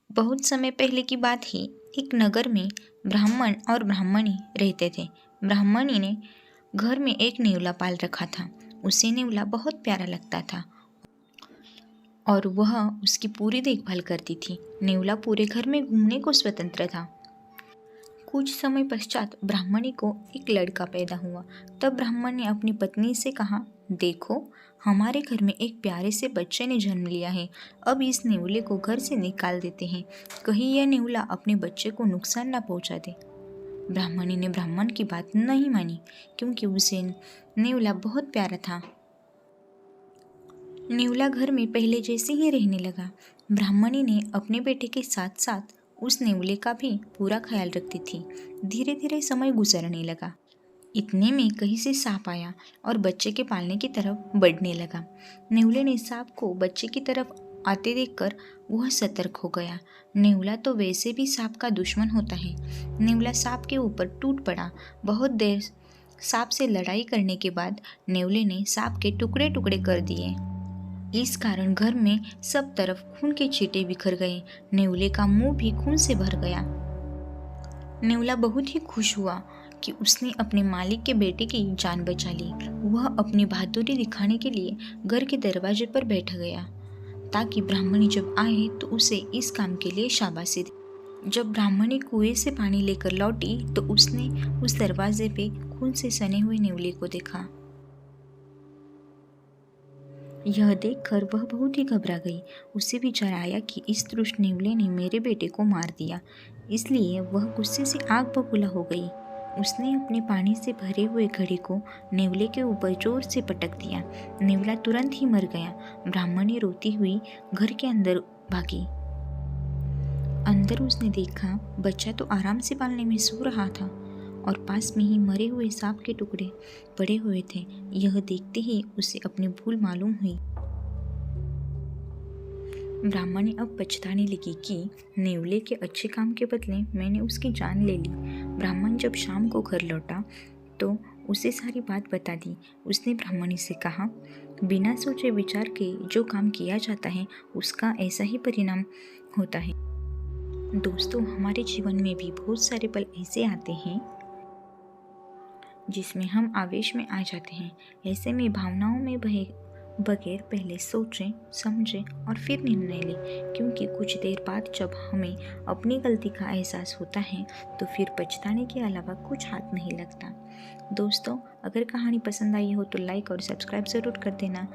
बहुत समय पहले की बात है। एक नगर में ब्राह्मण और ब्राह्मणी रहते थे। ब्राह्मणी ने घर में एक नेवला पाल रखा था। उसे नेवला बहुत प्यारा लगता था और वह उसकी पूरी देखभाल करती थी। नेवला पूरे घर में घूमने को स्वतंत्र था। कुछ समय पश्चात ब्राह्मणी को एक लड़का पैदा हुआ। तब ब्राह्मण ने अपनी पत्नी से कहा, देखो, हमारे घर में एक प्यारे से बच्चे ने जन्म लिया है। अब इस नेवले को घर से निकाल देते हैं, कहीं यह नेवला अपने बच्चे को नुकसान न पहुंचा दे। ब्राह्मणी ने ब्राह्मण की बात नहीं मानी, क्योंकि उसे नेवला बहुत प्यारा था। नेवला घर में पहले जैसे ही रहने लगा। ब्राह्मणी ने अपने बेटे के साथ साथ उस नेवले का भी पूरा ख्याल रखती थी। धीरे धीरे समय गुजरने लगा। इतने में कहीं से सांप आया और बच्चे के पालने की तरफ बढ़ने लगा। नेवले ने सांप को बच्चे की तरफ आते देखकर वह सतर्क हो गया। नेवला तो वैसे भी सांप का दुश्मन होता है। नेवला सांप के ऊपर टूट पड़ा। बहुत देर सांप से लड़ाई करने के बाद नेवले ने सांप के टुकड़े टुकड़े कर दिए। इस कारण घर में सब तरफ खून के छींटे बिखर गए। नेवले का मुंह भी खून से भर गया। नेवला बहुत ही खुश हुआ कि उसने अपने मालिक के बेटे की जान बचा ली। वह अपनी बहादुरी दिखाने के लिए घर के दरवाजे पर बैठ गया, ताकि ब्राह्मणी जब आए तो उसे इस काम के लिए शाबाशी दे। जब ब्राह्मणी कुएं से पानी लेकर लौटी तो उसने उस दरवाजे पे खून से सने हुए नेवले को देखा। यह देखकर वह बहुत ही घबरा गई। उसे विचार आया कि इस दुष्ट नेवले ने मेरे बेटे को मार दिया, इसलिए वह गुस्से से आग बबूला हो गई। उसने अपने पानी से भरे हुए घड़े को नेवले के ऊपर जोर से पटक दिया। नेवला तुरंत ही मर गया। ब्राह्मणी रोती हुई घर के अंदर भागी। अंदर उसने देखा बच्चा तो आराम से पालने में सो रहा था और पास में ही मरे हुए सांप के टुकड़े पड़े हुए थे। यह देखते ही उसे अपनी भूल मालूम हुई। ब्राह्मणी अब पछताने लगी कि नेवले के अच्छे काम के बदले मैंने उसकी जान ले ली। ब्राह्मण जब शाम को घर लौटा तो उसे सारी बात बता दी। उसने ब्राह्मणी से कहा, बिना सोचे विचार के जो काम किया जाता है उसका ऐसा ही परिणाम होता है। दोस्तों, हमारे जीवन में भी बहुत सारे पल ऐसे आते हैं जिसमें हम आवेश में आ जाते हैं। ऐसे में भावनाओं में बगैर पहले सोचें, समझें और फिर निर्णय लें, क्योंकि कुछ देर बाद जब हमें अपनी गलती का एहसास होता है तो फिर पछताने के अलावा कुछ हाथ नहीं लगता। दोस्तों, अगर कहानी पसंद आई हो तो लाइक और सब्सक्राइब ज़रूर कर देना